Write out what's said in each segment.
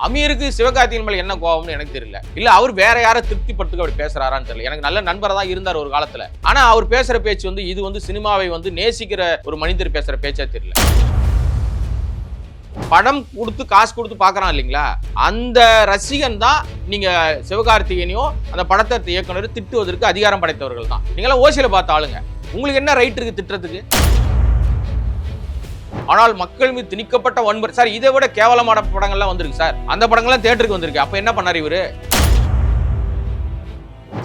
அமீருக்கு சிவகார்த்தியின் மேல என்ன கோபம்னு எனக்கு தெரியல. இல்ல அவர் வேற யாரை திருப்திப்படுத்துக்க அப்படி பேசுறாரான்னு தெரியல. எனக்கு நல்ல நண்பரா தான் இருந்தார் ஒரு காலத்துல. ஆனா அவர் பேசுற பேச்சு இது சினிமாவை நேசிக்கிற ஒரு மனிதர் பேசுற பேச்சா தெரியல. படம் கொடுத்து காசு கொடுத்து பாக்குறான் இல்லைங்களா, அந்த ரசிகன் தான் நீங்க சிவகார்த்திகேயனையும் அந்த படத்தை இயக்குனர் திட்டுவதற்கு அதிகாரம் படைத்தவர்கள் தான். நீங்களாம் ஓசியில பார்த்த ஆளுங்க, உங்களுக்கு என்ன ரைட் இருக்கு திட்டுறதுக்கு? ஆனால் மக்கள் மீது திணிக்கப்பட்ட வன்முறை சார், இதை விட கேவலமான படங்கள்லாம் வந்திருக்கு சார். அந்த படங்கள்லாம் தியேட்டருக்கு வந்திருக்கு. அப்ப என்ன பண்ணாரு இவரு?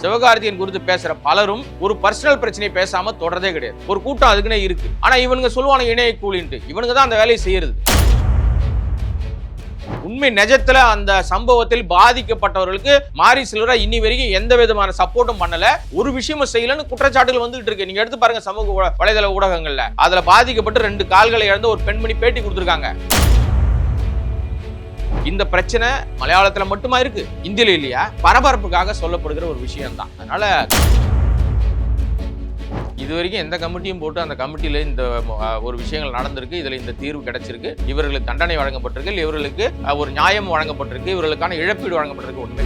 சிவகார்த்திகேயன் குறித்து பேசுற பலரும் ஒரு பர்சனல் பிரச்சனையை பேசாம தொடரதே கிடையாது. ஒரு கூட்டம் அதுக்குன்னே இருக்கு. ஆனா இவனுங்க சொல்லுவாங்க இணைய கூலின்ட்டு. இவனுங்க தான் அந்த வேலையை செய்யறது. உண்மை நிஜத்துல அந்த சம்பவத்தில் பாதிக்கப்பட்டவர்களுக்கு மாரி செல்வரா இன்னி வரைக்கும் எந்த விதமான சப்போர்ட்டும் பண்ணல, ஒரு விஷயமும் செய்யலன்னு குற்றச்சாட்டுகள் வந்துட்டு இருக்கு. நீங்க எடுத்து பாருங்க சமூக வலைதள ஊடகங்கள்ல. அதுல பாதிக்கப்பட்டு 2 கால்களை இழந்த ஒரு பெண்மணி பேட்டி கொடுத்திருக்காங்க. இந்த பிரச்சனை மலையாளத்துல மட்டுமா இருக்கு, இந்தியில இல்லையா? பரபரப்புக்காக சொல்லப்படுகிற ஒரு விஷயம் தான். அதனால இதுவரைக்கும் எந்த கமிட்டியும் போட்டு அந்த கமிட்டியில இந்த ஒரு விஷயங்கள் நடந்திருக்கு, இதுல இந்த தீர்வு கிடைச்சிருக்கு, இவர்களுக்கு தண்டனை வழங்கப்பட்டிருக்கு, இவர்களுக்கு ஒரு நியாயம் வழங்கப்பட்டிருக்கு, இவர்களுக்கான இழப்பீடு வழங்கப்பட்டிருக்கு. உண்மை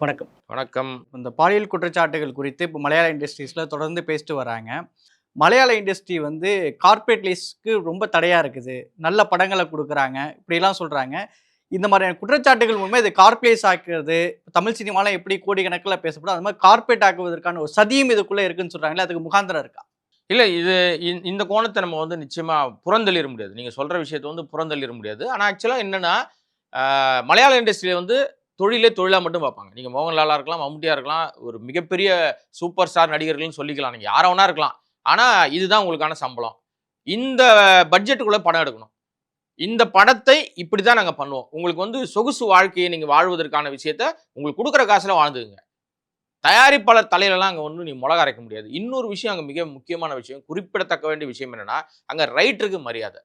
வணக்கம். வணக்கம். இந்த பாலியல் குற்றச்சாட்டுகள் குறித்து இப்போ மலையாள இண்டஸ்ட்ரீஸ்ல தொடர்ந்து பேசிட்டு வராங்க. மலையாள இண்டஸ்ட்ரி கார்பரேட் லைஸ்க்கு ரொம்ப தடையா இருக்குது, நல்ல படங்களை கொடுக்குறாங்க இப்படிலாம் சொல்றாங்க. இந்த மாதிரியான குற்றச்சாட்டுகள் மூலமா இது கார்பரேட் ஆக்குறது, தமிழ் சினிமாலாம் எப்படி கோடிக்கணக்கில் பேசப்படும், அது மாதிரி கார்பரேட் ஆக்குவதற்கான ஒரு சதியும் இதுக்குள்ள இருக்குன்னு சொல்றாங்களே, அதுக்கு முகாந்திரம் இருக்கா? இல்ல, இது இந்த கோணத்தை நம்ம நிச்சயமா புறந்தள்ளிட முடியாது. நீங்க சொல்ற விஷயத்தை புறந்தள்ளிட முடியாது. ஆனா ஆக்சுவலா என்னன்னா, மலையாள இண்டஸ்ட்ரியில தொழிலே தொழிலா மட்டும் பார்ப்பாங்க. நீங்க மோகன்லாலா இருக்கலாம், மம்முட்டியா இருக்கலாம், ஒரு மிகப்பெரிய சூப்பர் ஸ்டார் நடிகர்கள்னு சொல்லிக்கலாம், நீங்க யாரவனா இருக்கலாம். ஆனா இதுதான் உங்களுக்கான சம்பளம், இந்த பட்ஜெட்டுக்குள்ள படம் எடுக்கணும், இந்த படத்தை இப்படிதான் நாங்க பண்ணுவோம், உங்களுக்கு சொகுசு வாழ்க்கையை நீங்க வாழ்வதற்கான விஷயத்த உங்களுக்கு கொடுக்குற காசுல வாழ்ந்துங்க. தயாரிப்பாளர் தலையிலலாம் அங்க நீ மிளகா அரைக்க முடியாது. இன்னொரு விஷயம், அங்க மிக முக்கியமான விஷயம், குறிப்பிடத்தக்க வேண்டிய விஷயம் என்னன்னா, அங்க ரைட்டருக்கு மரியாதை.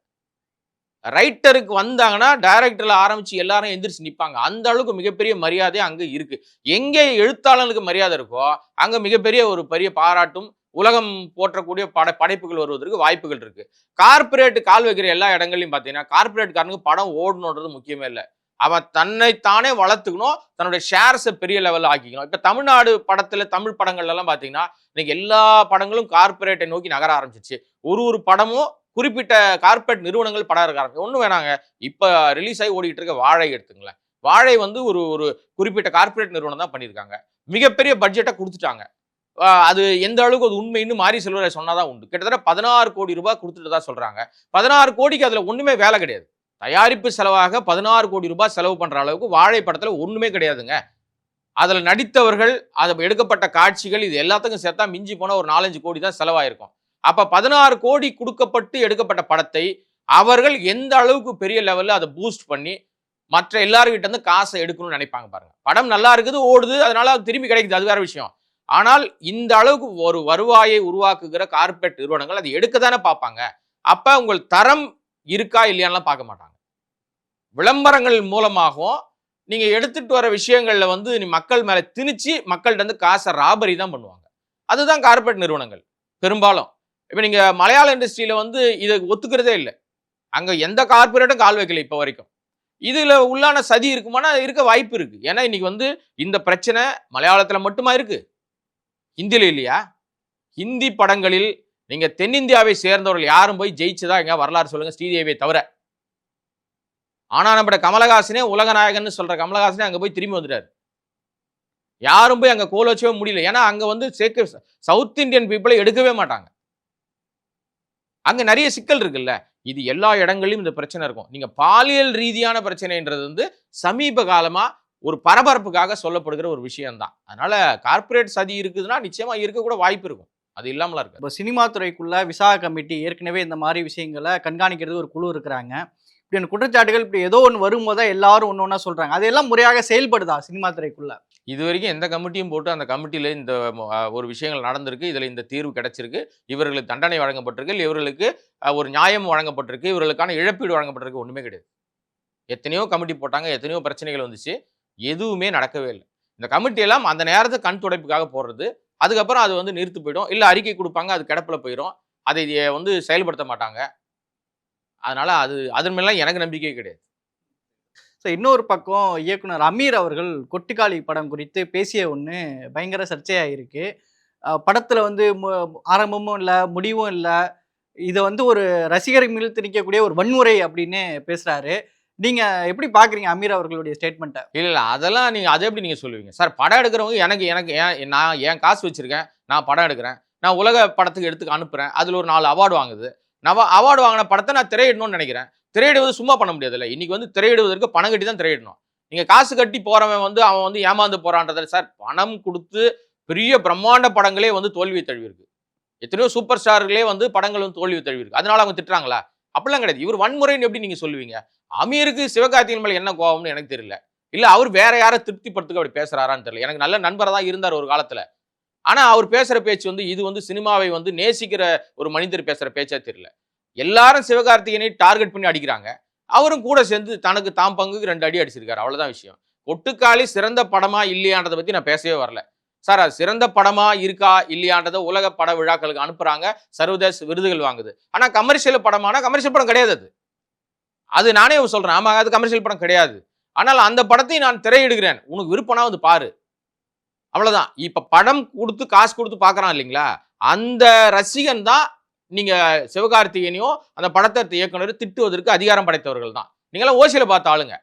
ரைட்டருக்கு வந்தாங்கன்னா டைரக்டர்ல ஆரம்பிச்சு எல்லாரும் எந்திரிச்சு நிற்பாங்க. அந்த அளவுக்கு மிகப்பெரிய மரியாதை அங்க இருக்கு. எங்கே எழுத்தாளனுக்கு மரியாதை இருக்கோ அங்க மிகப்பெரிய ஒரு பெரிய பாராட்டும் உலகம் போற்றக்கூடிய படைப்புகள் வருவதற்கு வாய்ப்புகள் இருக்கு. கார்பரேட் கால் வைக்கிற எல்லா இடங்களையும் பார்த்தீங்கன்னா, கார்பரேட்காரனுக்கு படம் ஓடணுன்றது முக்கியமே இல்லை. அவன் தன்னைத்தானே வளர்த்துக்கணும், தன்னுடைய ஷேர்ஸை பெரிய லெவலில் ஆக்கிக்கணும். இப்போ தமிழ்நாடு படத்துல தமிழ் படங்கள்ல எல்லாம் பார்த்தீங்கன்னா, இன்னைக்கு எல்லா படங்களும் கார்பரேட்டை நோக்கி நகர ஆரம்பிச்சிச்சு. ஒரு படமும் குறிப்பிட்ட கார்பரேட் நிறுவனங்கள் படம் இருக்க ஆரம்பிச்சு. ஒன்றும் வேணாங்க, இப்போ ரிலீஸ் ஆகி ஓடிட்டு இருக்க வாழை எடுத்துங்களேன். வாழை ஒரு குறிப்பிட்ட கார்பரேட் நிறுவனம் தான் பண்ணியிருக்காங்க. மிகப்பெரிய பட்ஜெட்டை கொடுத்துட்டாங்க. அது எந்த அளவுக்கு அது உண்மைன்னு மாரி செல்வரை சொன்னாதான் உண்டு. கிட்டத்தட்ட 16 கோடி ரூபாய் கொடுத்துட்டு தான் சொல்றாங்க. 16 கோடிக்கு அதுல ஒண்ணுமே வேலை கிடையாது. தயாரிப்பு செலவாக 16 கோடி ரூபாய் செலவு பண்ற அளவுக்கு வாழை படத்துல ஒண்ணுமே கிடையாதுங்க. அதுல நடித்தவர்கள், அது எடுக்கப்பட்ட காட்சிகள், இது எல்லாத்துக்கும் சேர்த்தா மிஞ்சி போன ஒரு 4-5 கோடி தான் செலவாயிருக்கும். அப்ப 16 கோடி கொடுக்கப்பட்டு எடுக்கப்பட்ட படத்தை அவர்கள் எந்த அளவுக்கு பெரிய லெவல்ல அதை பூஸ்ட் பண்ணி மற்ற எல்லாருக்கிட்ட இருந்து காசை எடுக்கணும்னு நினைப்பாங்க பாருங்க. படம் நல்லா இருக்குது, ஓடுது, அதனால அது திரும்பி கிடைக்குது, அது வேற விஷயம். ஆனால் இந்த அளவுக்கு ஒரு வருவாயை உருவாக்குகிற கார்பரேட் நிறுவனங்கள் அதை எடுக்க தானே பார்ப்பாங்க. அப்ப உங்கள் தரம் இருக்கா இல்லையான்னு பார்க்க மாட்டாங்க. விளம்பரங்கள் மூலமாகவும் நீங்க எடுத்துட்டு வர விஷயங்கள்ல நீ மக்கள் மேல திணிச்சு மக்கள்கிட்ட காசை ராபரி தான் பண்ணுவாங்க. அதுதான் கார்பரேட் நிறுவனங்கள் பெரும்பாலும். இப்ப நீங்க மலையாள இண்டஸ்ட்ரியில இதை ஒத்துக்கிறதே இல்லை. அங்க எந்த கார்பரேட்டும் கால் வைக்கல இப்ப வரைக்கும். இதுல உள்ளான சதி இருக்குமானா இருக்க வாய்ப்பு இருக்கு. ஏன்னா இன்னைக்கு இந்த பிரச்சனை மலையாளத்துல மட்டுமா இருக்கு, ஹிந்தியில இல்லையா? ஹிந்தி படங்களில் நீங்க தென்னிந்தியாவை சேர்ந்தவர்கள் யாரும் போய் ஜெயிச்சதா எங்க வரலாறு சொல்லுங்க, ஸ்ரீதேவியை தவிர. ஆனா நம்ம கமலஹாசனே உலகநாயகன் சொல்ற கமலஹாசனே அங்க போய் திரும்பி வந்துட்டாரு. யாரும் போய் அங்க கோல் வச்சவே முடியல. ஏன்னா அங்க சவுத் இந்தியன் பீப்புளை எடுக்கவே மாட்டாங்க. அங்க நிறைய சிக்கல் இருக்குல்ல. இது எல்லா இடங்களிலும் இந்த பிரச்சனை இருக்கும். நீங்க பாலியல் ரீதியான பிரச்சனைன்றது சமீப காலமா ஒரு பரபரப்புக்காக சொல்லப்படுகிற ஒரு விஷயம் தான். அதனால கார்பரேட் சதி இருக்குதுன்னா நிச்சயமா இருக்க கூட வாய்ப்பு இருக்கும், அது இல்லாமலாம் இருக்கு. இப்போ சினிமா துறைக்குள்ள விசாக கமிட்டி ஏற்கனவே இந்த மாதிரி விஷயங்களை கண்காணிக்கிறது ஒரு குழு இருக்கிறாங்க. இப்படி குற்றச்சாட்டுகள் இப்படி ஏதோ ஒன்று வரும்போது எல்லாரும் ஒன்று ஒன்றா சொல்றாங்க, அதெல்லாம் முறையாக செயல்படுதா சினிமா துறைக்குள்ள? இது வரைக்கும் எந்த கமிட்டியும் போட்டு அந்த கமிட்டியில இந்த ஒரு விஷயங்கள் நடந்திருக்கு, இதுல இந்த தீர்வு கிடைச்சிருக்கு, இவர்களுக்கு தண்டனை வழங்கப்பட்டிருக்கு, இவர்களுக்கு ஒரு நியாயம் வழங்கப்பட்டிருக்கு, இவர்களுக்கான இழப்பீடு வழங்கப்பட்டிருக்கு, ஒண்ணுமே கிடையாது. எத்தனையோ கமிட்டி போட்டாங்க, எத்தனையோ பிரச்சனைகள் வந்துச்சு, எதுவுமே நடக்கவே இல்லை. இந்த கமிட்டி எல்லாம் அந்த நேரத்தை கண் துடைப்புக்காக போடுறது, அதுக்கப்புறம் அது நிறுத்து போயிடும், இல்லை அறிக்கை கொடுப்பாங்க, அது கிடப்பில் போயிடும், அதை செயல்படுத்த மாட்டாங்க. அதனால அதன் மேலாம் எனக்கு நம்பிக்கை கிடையாது. ஸோ இன்னொரு பக்கம் இயக்குனர் அமீர் அவர்கள் கொட்டுக்காளி படம் குறித்து பேசிய ஒண்ணு பயங்கர சர்ச்சையாயிருக்கு. படத்துல வந்து ஆரம்பமும் இல்ல, முடிவும் இல்ல. இத வந்து ஒரு ரசிகரை மீள் திணிக்கக்கூடிய ஒரு வன்முறை அப்படின்னு பேசுறாரு. நீங்க எப்படி பார்க்குறீங்க அமீர் அவர்களுடைய ஸ்டேட்மெண்ட்ட? இல்ல அதெல்லாம் அத எப்படி நீங்க சொல்லுவீங்க? சார் படம் எடுக்கிறவங்க எனக்கு எனக்கு நான் என் காசு வச்சிருக்கேன். நான் படம் எடுக்கிறேன். நான் உலக படத்துக்கு எடுத்து அனுப்புறேன். அதுல ஒரு 4 அவார்ட் வாங்குது. அவார்ட் வாங்குன படத்த நான் திரையிடணும்னு நெனைக்கிறேன். திரையிடுவது சும்மா பண்ண முடியாதுல்ல. இன்னைக்கு வந்து திரையிடுவதற்கு பணம் கட்டி தான் திரையிடணும். நீங்க காசு கட்டி போறவன் வந்து அவன் வந்து ஏமாந்து போறான்றத சார் பணம் குடுத்து பெரிய பிரம்மாண்ட படங்களே வந்து தோல்விய தழுவியிருக்கு. எத்தனையோ சூப்பர் ஸ்டார்களே வந்து படங்கள் வந்து தோல்விய தழுவியிருக்கு. அதனால அவங்க திட்டுறாங்களா? அப்படிலாம் கிடையாது. இவர் வன்முறைன்னு எப்படி நீங்க சொல்லுவீங்க? அமீருக்கு சிவகார்த்திகேயன் மேல என்ன கோவம்னு எனக்கு தெரியல. இல்ல அவர் வேற யார திருப்திப்படுத்துக்க அப்படி பேசுறாரான்னு தெரியல. எனக்கு நல்ல நண்பரா தான் இருந்தார் ஒரு காலத்துல. ஆனா அவர் பேசுற பேச்சு வந்து இது வந்து சினிமாவை வந்து நேசிக்கிற ஒரு மனிதர் பேசுற பேச்சா தெரியல. எல்லாரும் சிவகார்த்திகேயனை டார்கெட் பண்ணி அடிக்கிறாங்க. அவரும் கூட சேர்ந்து தனக்கு தாம் பங்குக்கு 2 அடி அடிச்சிருக்காரு. அவ்வளவுதான் விஷயம். கொட்டுக்காளி சிறந்த படமா இல்லையான்றத பத்தி நான் பேசவே வரல. சார் அது சிறந்த படமா இருக்கா இல்லையான்றத உலக பட விழாக்களுக்கு அனுப்புறாங்க. சர்வதேச விருதுகள் வாங்குது. ஆனா கமர்ஷியல் படமானா கமர்ஷியல் படம் கிடையாது அது. அது நானே சொல்றேன். ஆமா அது கமர்ஷியல் படம் கிடையாது. ஆனால் அந்த படத்தை நான் திரையிடுகிறேன். உனக்கு விருப்பம்னா வந்து பாரு. அவ்வளவுதான். இப்ப படம் குடுத்து காசு குடுத்து பார்க்கறான் இல்லீங்களா? அந்த ரசிகன் தான் நீங்க சிவகார்த்திகேயனையும் அந்த படத்த இயக்குனர் திட்டுவதற்கு அதிகாரம் படைத்தவர்கள் தான். நீங்கலாம் ஓசியில பார்த்த ஆளுங்க.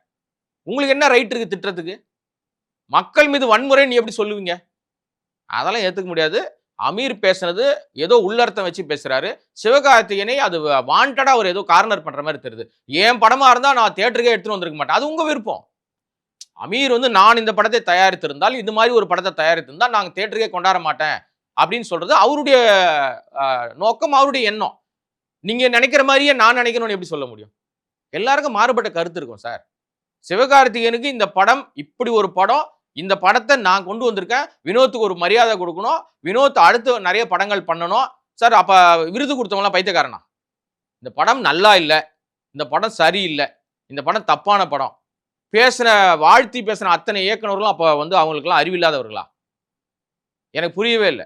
உங்களுக்கு என்ன ரைட் இருக்கு திட்டுறதுக்கு? மக்கள் மீது வன்முறை நீ எப்படி சொல்லுவீங்க? அதெல்லாம் ஏத்துக்க முடியாது. அமீர் பேசுனது ஏதோ உள்ளர்த்தம் வச்சு பேசுறாரு. சிவகார்த்திகேயனை அது வாண்டடா அவர் ஏதோ கார்னர் பண்ற மாரி தெரியுது. என் படமா இருந்தா நான் தியேட்டருக்கே எடுத்துட்டு வந்திருக்க மாட்டேன். அது உங்க விருப்பம். அமீர் வந்து நான் இந்த படத்தை தயாரித்திருந்தால் இது மாதிரி ஒரு படத்தை தயாரித்திருந்தால் நாங்க தியேட்டருக்கே கொண்டாட மாட்டேன் அப்படின்னு சொல்றது அவருடைய நோக்கம், அவருடைய எண்ணம். நீங்க நினைக்கிற மாதிரியே நான் நினைக்கணும்னு எப்படி சொல்ல முடியும்? எல்லாருக்கும் மாறுபட்ட கருத்து இருக்கும் சார். சிவகார்த்திகேயனுக்கு இந்த படம் இப்படி ஒரு படம், இந்த படத்தை நான் கொண்டு வந்திருக்கேன். வினோத்துக்கு ஒரு மரியாதை கொடுக்கணும். வினோத் அடுத்து நிறைய படங்கள் பண்ணணும். சார் அப்ப விருது கொடுத்தவங்களாம் பைத்தியக்காரனா? இந்த படம் நல்லா இல்ல. இந்த படம் சரியில்லை. இந்த படம் தப்பான படம். வாழ்த்தி பேசின அத்தனை இயக்குனர்களும் அப்ப வந்து அவங்களுக்கெல்லாம் அறிவில்லாதவர்களா? எனக்கு புரியவே இல்லை.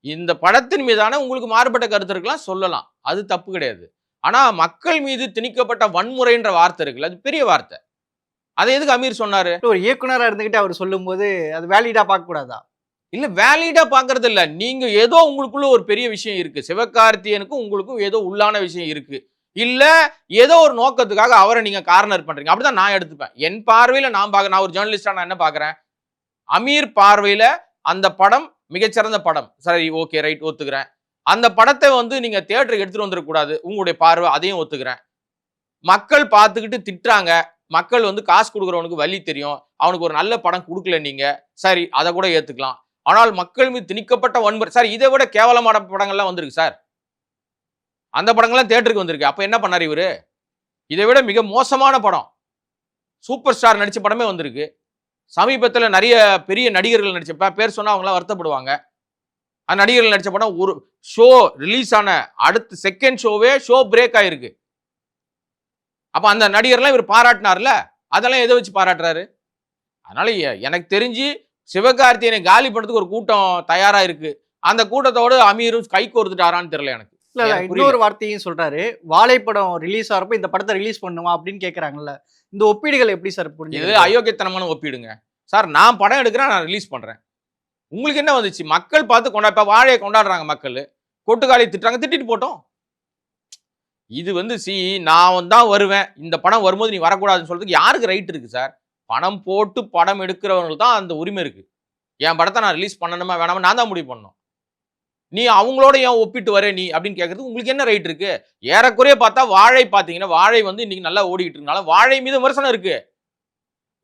இந்த படத்தின் மீதான உங்களுக்கு மாறுபட்ட கருத்து இருக்கலாம், சொல்லலாம். அது தப்பு கிடையாது. ஆனா மக்கள் மீது திணிக்கப்பட்ட வன்முறைன்ற வார்த்தை இருக்குல்ல, அது பெரிய வார்த்தை. அதை எதுக்கு அமீர் சொன்னாரு? ஒரு இயக்குனரா இருந்துகிட்டு அவர் சொல்லும்போது அது வேலிடா பார்க்க கூடாதா? இல்ல வேலிடா பாக்குறது இல்ல. நீங்க ஏதோ உங்களுக்குள்ள ஒரு பெரிய விஷயம் இருக்கு. சிவகார்த்திகேயனுக்கும் உங்களுக்கும் ஏதோ உள்ளான விஷயம் இருக்கு. இல்ல ஏதோ ஒரு நோக்கத்துக்காக அவரை நீங்க கார்னர் பண்றீங்க. அப்படிதான் நான் எடுத்துப்பேன். என் பார்வையில நான் ஒரு ஜேர்னலிஸ்டா நான் என்ன பாக்குறேன்? அமீர் பார்வையில அந்த படம் மிகச்சிறந்த படம். சரி ஓகே ரைட் ஒத்துக்கிறேன். அந்த படத்தை வந்து நீங்க தியேட்டருக்கு எடுத்துட்டு வந்துடக்கூடாது. உங்களுடைய பார்வை அதையும் ஒத்துக்கிறேன். மக்கள் பார்த்துக்கிட்டு திட்டுறாங்க. மக்கள் வந்து காசு கொடுக்குறவனுக்கு வழி தெரியும். அவனுக்கு ஒரு நல்ல படம் கொடுக்கல நீங்க. சரி அதை கூட ஏத்துக்கலாம். ஆனால் மக்கள் மீது திணிக்கப்பட்ட வன்முறை சார் இதை விட கேவலமான படங்கள்லாம் வந்திருக்கு சார். அந்த படங்கள்லாம் தியேட்டருக்கு வந்திருக்கு. அப்ப என்ன பண்ணாரு இவரு? இதை விட மிக மோசமான படம் சூப்பர் ஸ்டார் நடிச்ச படமே வந்திருக்கு. சமீபத்துல நிறைய பெரிய நடிகர்கள் நடிச்ச பேர் சொன்னா அவங்களாம் வருத்தப்படுவாங்க. அந்த நடிகர்கள் நடிச்ச படம் ஒரு ஷோ ரிலீஸ் ஆன அடுத்த செகண்ட் ஷோ பிரேக் ஆயிருக்கு. அப்ப அந்த நடிகர்லாம் இவர் பாராட்டினார்ல, அதெல்லாம் எதை வச்சு பாராட்டுறாரு? அதனால எனக்கு தெரிஞ்சு சிவகார்த்திகேயனை காலி பண்றதுக்கு ஒரு கூட்டம் தயாரா இருக்கு. அந்த கூட்டத்தோடு அமீரும் கை கோர்த்துட்டாரான்னு தெரியல எனக்கு. இல்ல இன்னொரு வார்த்தையும் சொல்றாரு. வாழை படம் ரிலீஸ் ஆகிறப்ப இந்த படத்தை ரிலீஸ் பண்ணுமா அப்படின்னு கேக்குறாங்கல்ல. இந்த ஒப்பீடுகள் எப்படி சார் புரியுது? இது அயோக்கியத்தனமான ஒப்பீடுங்க. சார் நான் படம் எடுக்கிறேன், நான் ரிலீஸ் பண்றேன். உங்களுக்கு என்ன வந்துச்சு? மக்கள் பார்த்து இப்ப வாழையை கொண்டாடுறாங்க மக்கள். கொட்டுக்காளி திட்டுறாங்க, திட்டிட்டு போட்டோம். இது வந்து நான் தான் வருவேன். இந்த படம் வரும்போது நீ வரக்கூடாதுன்னு சொல்றதுக்கு யாருக்கு ரைட் இருக்கு சார்? பணம் போட்டு படம் எடுக்கிறவங்களுக்கு தான் அந்த உரிமை இருக்கு. என் படத்தை நான் ரிலீஸ் பண்ணணுமா வேணாமா நான் தான் முடிவு பண்ணணும். நீ அவங்களோட ஏன் ஒப்பிட்டு வர நீ அப்படின்னு கேட்கறது உங்களுக்கு என்ன ரைட் இருக்கு? ஏறக்குறைய பார்த்தா வாழை பார்த்தீங்கன்னா வாழை வந்து இன்னைக்கு நல்லா ஓடிக்கிட்டு இருக்கனால வாழை மீது விமர்சனம் இருக்கு.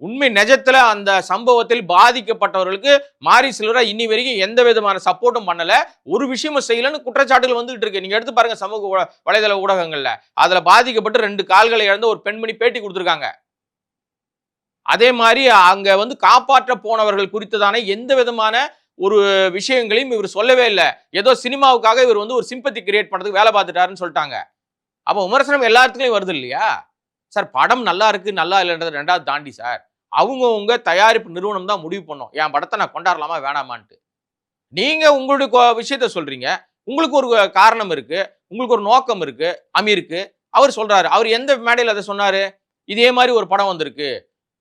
உண்மை நிஜத்துல அந்த சம்பவத்தில் பாதிக்கப்பட்டவர்களுக்கு மாரி செல்வரா இன்னி வரைக்கும் எந்த விதமான சப்போர்ட்டும் பண்ணல, ஒரு விஷயமும் செய்யலன்னு குற்றச்சாட்டுகள் வந்துகிட்டு இருக்கு. நீங்க எடுத்து பாருங்க சமூக வலைதள ஊடகங்கள்ல. அதுல பாதிக்கப்பட்டு 2 கால்களை இழந்த ஒரு பெண்மணி பேட்டி கொடுத்திருக்காங்க. அதே மாதிரி அங்க வந்து காப்பாற்ற போனவர்கள் குறித்ததான எந்த விதமான ஒரு விஷயங்களையும் இவர் சொல்லவே இல்லை. ஏதோ சினிமாவுக்காக இவர் வந்து ஒரு சிம்பத்தி கிரியேட் பண்றதுக்கு வேலை பார்த்துட்டாருன்னு சொல்லிட்டாங்க. அப்ப விமர்சனம் எல்லாத்துலயும் வருது இல்லையா சார்? படம் நல்லா இருக்கு நல்லா இல்லைன்றது ரெண்டாவது தாண்டி சார் அவங்கவுங்க தயாரிப்பு நிறுவனம் தான் முடிவு பண்ணும். என் படத்தை நான் கொண்டாடலாமா வேணாமான்ட்டு. நீங்க உங்களுடைய விஷயத்த சொல்றீங்க. உங்களுக்கு ஒரு காரணம் இருக்கு, உங்களுக்கு ஒரு நோக்கம் இருக்கு அமீருக்கு. அவர் சொல்றாரு. அவர் எந்த மேடையில் அதை சொன்னாரு? இதே மாதிரி ஒரு படம் வந்திருக்கு,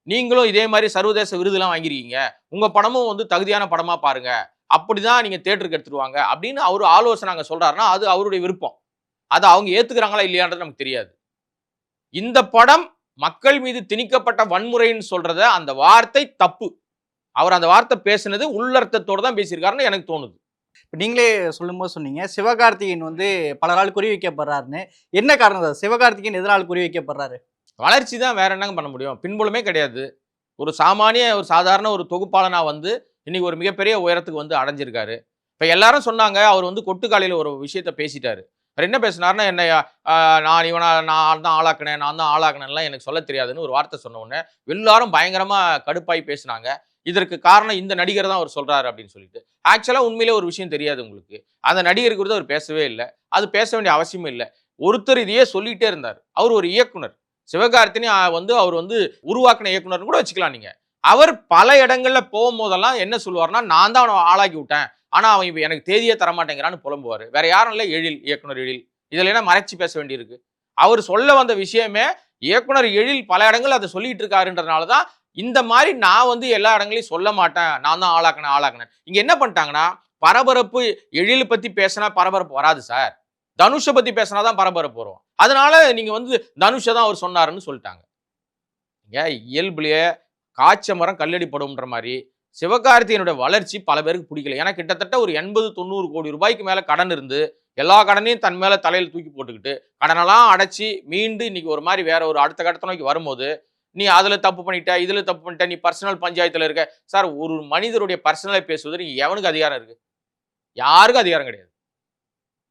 நீங்களும் இதே மாதிரி சர்வதேச விருதுலாம் வாங்கியிருக்கீங்க, உங்க படமும் வந்து தகுதியான படமா பாருங்க, அப்படிதான் நீங்க தியேட்டருக்கு எடுத்துட்டு வாங்க அப்படின்னு அவர் ஆலோசனை அங்க சொல்றாருன்னா அது அவருடைய விருப்பம். அதை அவங்க ஏத்துக்கிறாங்களா இல்லையான்றது நமக்கு தெரியாது. இந்த படம் மக்கள் மீது திணிக்கப்பட்ட வன்முறைன்னு சொல்றத அந்த வார்த்தை தப்பு. அவர் அந்த வார்த்தை பேசினது உள்ளர்த்தத்தோட தான் பேசியிருக்காருன்னு எனக்கு தோணுது. இப்ப நீங்களே சொல்லும்போது சொன்னீங்க சிவகார்த்திகேயன் வந்து பலரால் குறி வைக்கப்படுறாருன்னு. என்ன காரணம் சார் சிவகார்த்திகேயன் எதனால் குறி வைக்கப்படுறாரு? வளர்ச்சி தான், வேற என்னங்க பண்ண முடியும்? பின்புலமே கிடையாது. ஒரு சாமானிய ஒரு சாதாரண ஒரு தொகுப்பாளனா வந்து இன்னைக்கு ஒரு மிகப்பெரிய உயரத்துக்கு வந்து அடைஞ்சிருக்காரு. இப்ப எல்லாரும் சொன்னாங்க அவர் வந்து கொட்டுக்காலையில ஒரு விஷயத்த பேசிட்டாரு. அவர் என்ன பேசினாருன்னா, என்னை நான் இவனை நான் தான் ஆளாக்குனேன், நான் தான் ஆளாக்குனேன்லாம் எனக்கு சொல்ல தெரியாதுன்னு ஒரு வார்த்தை சொன்ன உடனே எல்லாரும் பயங்கரமா கடுப்பாய் பேசினாங்க. இதற்கு காரணம் இந்த நடிகர் தான் அவர் சொல்றாரு அப்படின்னு சொல்லிட்டு. ஆக்சுவலா உண்மையிலே ஒரு விஷயம் தெரியாது உங்களுக்கு. அந்த நடிகர் குறித்து அவர் பேசவே இல்ல. அது பேச வேண்டிய அவசியமும் இல்ல. ஒருத்தர் இதையே சொல்லிட்டே இருந்தார். அவர் ஒரு இயக்குனர். சிவகார்த்தினி வந்து அவர் வந்து உருவாக்கின இயக்குனர்னு கூட வச்சுக்கலாம் நீங்க. அவர் பல இடங்கள்ல போகும்போதெல்லாம் என்ன சொல்லுவார்னா, நான் தான் அவனை ஆளாக்கி விட்டேன். ஆனா அவன் இப்ப எனக்கு தேதியே தரமாட்டேங்கிறான்னு புலம்புவாரு. வேற யாரும் இல்ல, எழில், இயக்குனர் எழில். இதுல என்ன மறைச்சு பேச வேண்டியிருக்கு? அவர் சொல்ல வந்த விஷயமே இயக்குனர் எழில் பல இடங்கள்ல அதை சொல்லிட்டு இருக்காருன்றதுனால தான் இந்த மாதிரி நான் வந்து எல்லா இடங்களையும் சொல்ல மாட்டேன். நான் தான் ஆளாக்குனேன். இங்க என்ன பண்ணிட்டாங்கன்னா, பரபரப்பு எழில் பத்தி பேசினா பரபரப்பு வராது சார். தனுஷ பத்தி பேசினா தான் பரபரப்பு வரும். அதனால நீங்க வந்து தனுஷ தான் அவர் சொன்னாருன்னு சொல்லிட்டாங்க. இங்க இயல்புலயே காய்ச்ச மரம் கல்லடி படும்ன்ற மாதிரி சிவகார்த்திகேயனுடைய வளர்ச்சி பல பேருக்கு பிடிக்கல. ஏன்னா கிட்டத்தட்ட ஒரு 80-90 கோடி ரூபாய்க்கு மேல கடன் இருந்து எல்லா கடனையும் தன் மேல தலையில தூக்கி போட்டுக்கிட்டு கடனெல்லாம் அடைச்சி மீண்டு இன்னைக்கு ஒரு மாதிரி வேற ஒரு அடுத்த கட்டத்தை நோக்கி வரும்போது, நீ அதுல தப்பு பண்ணிட்ட, இதுல தப்பு பண்ணிட்ட, நீ பர்சனல் பஞ்சாயத்துல இருக்க. சார், ஒரு மனிதருடைய பர்சனலை பேசுவதற்கு எவனுக்கு அதிகாரம் இருக்கு? யாருக்கும் அதிகாரம் கிடையாது.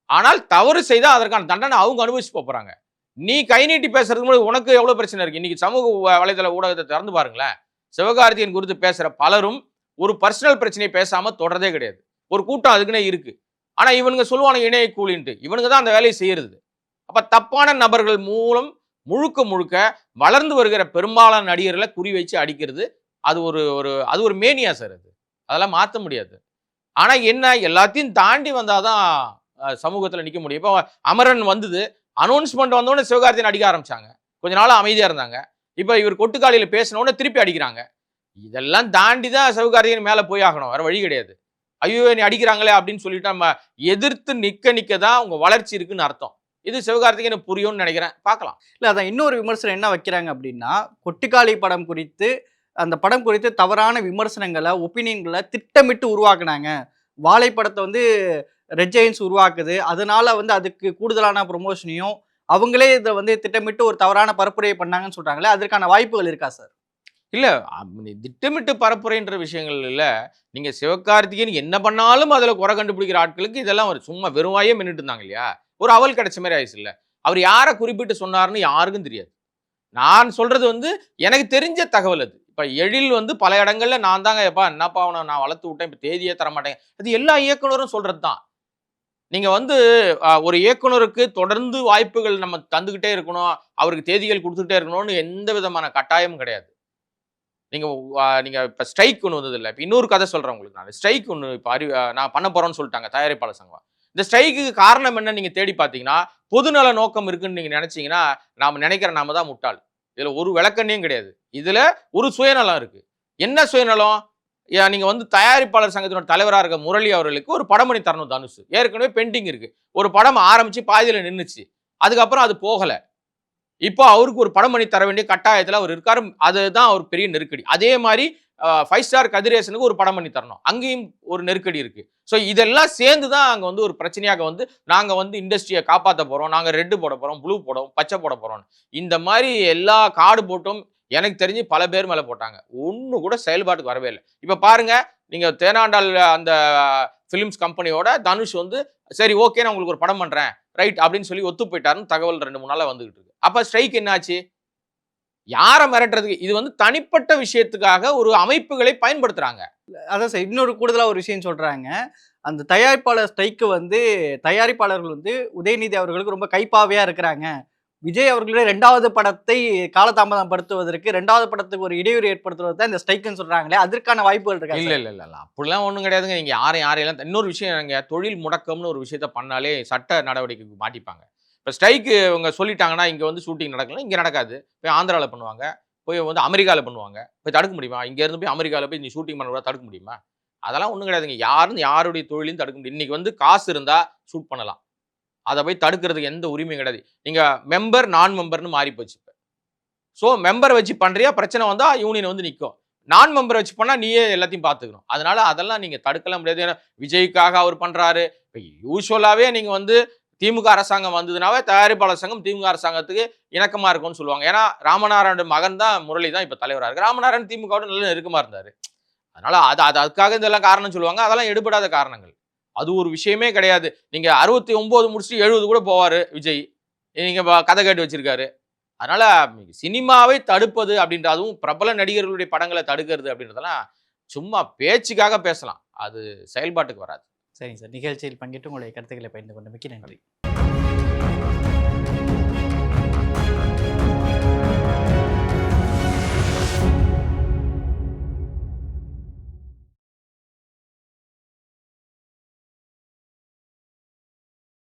ஆனால் தவறு செய்தா அதற்கான தண்டனை அவங்க அனுபவிச்சு போறாங்க. நீ கை நீட்டி பேசுறதுக்கு முன்னாடி உனக்கு எவ்வளவு பிரச்சனை இருக்கு? இன்னைக்கு சமூக வலைதள ஊடகத்தை திறந்து பாருங்களேன். சிவகார்த்திகேயன் குறித்து பேசுற பலரும் ஒரு பர்சனல் பிரச்சனையை பேசாம தொடர்றதே கிடையாது. ஒரு கூட்டம் அதுக்குன்னே இருக்கு. ஆனா இவனுங்க சொல்லுவானுங்க இணைய கூலின்ட்டு. இவனுங்க தான் அந்த வேலையை செய்யறது. அப்ப தப்பான நபர்கள் மூலம் முழுக்க முழுக்க வளர்ந்து வருகிற பெரும்பாலான நடிகர்களை குறி வச்சு அடிக்கிறது அது ஒரு அது ஒரு மேனியா சார். அது அதெல்லாம் மாற்ற முடியாது. ஆனா என்ன, எல்லாத்தையும் தாண்டி வந்தாதான் சமூகத்துல நிக்க முடியும். இப்போ அமரன் வந்தது, அனௌன்ஸ்மெண்ட் வந்தோடனே சிவகார்த்திகேயன் அடிக்க ஆரம்பிச்சாங்க. கொஞ்ச நாள் அமைதியா இருந்தாங்க. இப்ப இவர் கொட்டுக்காலியில பேசின உடனே திருப்பி அடிக்கிறாங்க. இதெல்லாம் தாண்டி தான் சிவகார்த்திகேயன் மேல போய் ஆகணும். வேற வழி கிடையாது. ஐயோ நீ அடிக்கிறாங்களே அப்படின்னு சொல்லிட்டு நம்ம எதிர்த்து நிக்க தான் உங்க வளர்ச்சி இருக்குன்னு அர்த்தம். இது சிவகார்த்திகேயன் புரியும்னு நினைக்கிறேன். பார்க்கலாம். இல்ல அதான் இன்னொரு விமர்சனம் என்ன வைக்கிறாங்க அப்படின்னா, கொட்டுக்காளி படம் குறித்து அந்த படம் குறித்து தவறான விமர்சனங்களை, ஒப்பீனியன்களை திட்டமிட்டு உருவாக்குனாங்க. வாழை படத்தை வந்து ரெட் ஜெயின்ஸ் உருவாக்குது. அதனால வந்து அதுக்கு கூடுதலான ப்ரொமோஷனையும் அவங்களே இதை வந்து திட்டமிட்டு ஒரு தவறான பரப்புரையை பண்ணாங்கன்னு சொல்றாங்களே, அதற்கான வாய்ப்புகள் இருக்கா சார்? இல்ல, திட்டமிட்டு பரப்புரைன்ற விஷயங்கள் இல்ல. நீங்க சிவகார்த்திகேயன் என்ன பண்ணாலும் அதுல குறை கண்டுபிடிக்கிற ஆட்களுக்கு இதெல்லாம் ஒரு சும்மா வெறும் வாயே மின்னுட்டு இருந்தாங்க இல்லையா? ஒரு அவல் கிடைச்ச மாதிரி ஆயிடுச்சு இல்ல. அவர் யாரை குறிப்பிட்டு சொன்னாருன்னு யாருக்கும் தெரியாது. நான் சொல்றது வந்து எனக்கு தெரிஞ்ச தகவல் அது. இப்ப எழில் வந்து பல இடங்கள்ல நான் தாங்க எப்பா என்னப்பா அவனை நான் வளர்த்து விட்டேன், இப்ப தேதியே தரமாட்டேன். அது எல்லா இயக்குனரும் சொல்றது தான். நீங்க வந்து ஒரு இயக்குனருக்கு தொடர்ந்து வாய்ப்புகள் நம்ம தந்துகிட்டே இருக்கணும், அவருக்கு தேதிகள் கொடுத்துட்டே இருக்கணும்னு எந்த விதமான கட்டாயமும் கிடையாது. நீங்க நீங்க இப்ப ஸ்ட்ரைக் ஒண்ணு வந்தது இல்ல. இப்ப இன்னொரு கதை சொல்றேன் உங்களுக்கு நான். ஸ்ட்ரைக் ஒண்ணு இப்ப நான் பண்ண போறேன்னு சொல்லிட்டாங்க தயாரிப்பாளர் சங்கம். இந்த ஸ்ட்ரைக்குக்கு காரணம் என்ன நீங்க தேடி பார்த்தீங்கன்னா, பொதுநல நோக்கம் இருக்குன்னு நீங்க நினைச்சீங்கன்னா, நாம தான் முட்டாள். இதுல ஒரு விளக்கண்ணையும் கிடையாது. இதுல ஒரு சுயநலம் இருக்கு. என்ன சுயநலம்? நீங்க வந்து தயாரிப்பாளர் சங்கத்தினோட தலைவரா இருக்க முரளி அவர்களுக்கு ஒரு படம் பண்ணி தரணும் தனுஷ். ஏற்கனவே பெண்டிங் இருக்கு. ஒரு படம் ஆரம்பிச்சு பாதியில நின்னுச்சு. அதுக்கப்புறம் அது போகல. இப்போ அவருக்கு ஒரு படம் பண்ணி தர வேண்டிய கட்டாயத்துல அவர் இருக்காரு. அதுதான் ஒரு பெரிய நெருக்கடி. அதே மாதிரி 5 ஸ்டார் கதிரேசனுக்கு ஒரு படம் பண்ணி தரணும். அங்கேயும் ஒரு நெருக்கடி இருக்கு. ஸோ இதெல்லாம் சேர்ந்து தான் அங்க வந்து ஒரு பிரச்சனையாக வந்து நாங்க வந்து இண்டஸ்ட்ரியை காப்பாற்ற போறோம், நாங்க ரெட் போட போறோம், ப்ளூ போடுவோம், பச்சை போட போறோம். இந்த மாதிரி எல்லா கார்டு போட்டும் எனக்கு தெரிஞ்சு பல பேர் மேல போட்டாங்க. ஒண்ணு கூட செயல்பாட்டுக்கு வரவே இல்லை. இப்ப பாருங்க, நீங்க தேனாண்டால் அந்த பிலிம்ஸ் கம்பெனியோட தனுஷ் வந்து சரி ஓகே நான் உங்களுக்கு ஒரு படம் பண்றேன் ரைட் அப்படின்னு சொல்லி ஒத்து போயிட்டாருன்னு தகவல் 2-3 நாளா வந்துகிட்டு இருக்கு. அப்ப ஸ்ட்ரைக் என்னாச்சு? யாரை மிரட்டுறதுக்கு? இது வந்து தனிப்பட்ட விஷயத்துக்காக ஒரு அமைப்புகளை பயன்படுத்துறாங்க. அதான் சார் இன்னொரு கூடுதலா ஒரு விஷயம் சொல்றாங்க. அந்த தயாரிப்பாளர் ஸ்ட்ரைக்கு வந்து தயாரிப்பாளர்கள் வந்து உதயநிதி அவர்களுக்கு ரொம்ப கைப்பாவையா இருக்கிறாங்க. விஜய் அவர்களுடைய 2வது படத்தை காலதாமதம் படுத்துவதற்கு 2வது படத்துக்கு ஒரு இடையூறு ஏற்படுத்துவது தான் இந்த ஸ்ட்ரைக்குன்னு சொல்றாங்களே, அதற்கான வாய்ப்புகள் இருக்கா? இல்ல. அப்படிலாம் ஒண்ணும் கிடையாதுங்க. நீங்க யாரையெல்லாம் இன்னொரு விஷயம், தொழில் முடக்கம்னு ஒரு விஷயத்த பண்ணாலே சட்ட நடவடிக்கைக்கு மாட்டிப்பாங்க. இப்போ ஸ்ட்ரைக்கு இவங்க சொல்லிட்டாங்கன்னா இங்கே வந்து ஷூட்டிங் நடக்கல, இங்கே நடக்காது. போய் ஆந்திராவில் பண்ணுவாங்க, போய் வந்து அமெரிக்காவில் பண்ணுவாங்க. போய் தடுக்க முடியுமா? இங்கேருந்து போய் அமெரிக்காவில் போய் நீ ஷூட்டிங் பண்ணக்கூடாது தடுக்க முடியுமா? அதெல்லாம் ஒன்றும் கிடையாதுங்க. யாரும் யாருடைய தொழிலையும் தடுக்க முடியும். இன்னைக்கு வந்து காசு இருந்தால் ஷூட் பண்ணலாம். அதை போய் தடுக்கிறதுக்கு எந்த உரிமையும் கிடையாது. நீங்கள் மெம்பர் நான் மெம்பர்னு மாறி போச்சு இப்போ. ஸோ மெம்பரை வச்சு பண்ணுறியா, பிரச்சனை வந்தால் யூனியன் வந்து நிற்கும். நான் மெம்பரை வச்சு பண்ணால் நீயே எல்லாத்தையும் பார்த்துக்கணும். அதனால அதெல்லாம் நீங்கள் தடுக்கலாம் முடியாது. ஏன்னா விஜய்க்காக அவர் பண்ணுறாரு. இப்போ யூஸ்வலாகவே நீங்கள் வந்து திமுக அரசாங்கம் வந்ததுனாவே தயாரிப்பாளர் சங்கம் திமுக அரசாங்கத்துக்கு இணக்கமாக இருக்கும்னு சொல்லுவாங்க. ஏன்னா ராமநாராயணோட மகன் தான் முரளி தான் இப்போ தலைவராக இருக்கு. ராமநாராயணன் திமுகவோட நல்ல நெருக்கமாக இருந்தார். அதனால அதுக்காக இதெல்லாம் காரணம் சொல்லுவாங்க. அதெல்லாம் எடுபடாத காரணங்கள். அது ஒரு விஷயமே கிடையாது. நீங்க 69 முடிச்சுட்டு 70 கூட போவாரு விஜய். நீங்க கதை கேட்டு வச்சிருக்காரு. அதனால சினிமாவை தடுப்பது அப்படின்ற, அதுவும் பிரபல நடிகர்களுடைய படங்களை தடுக்கிறது அப்படின்றதெல்லாம் சும்மா பேச்சுக்காக பேசலாம். அது செயல்பாட்டுக்கு வராது. சரிங்க சார். நிகழ்ச்சியில் பங்கேற்று உங்களுடைய கருத்துக்களை பகிர்ந்து கொண்டமைக்கு நன்றி.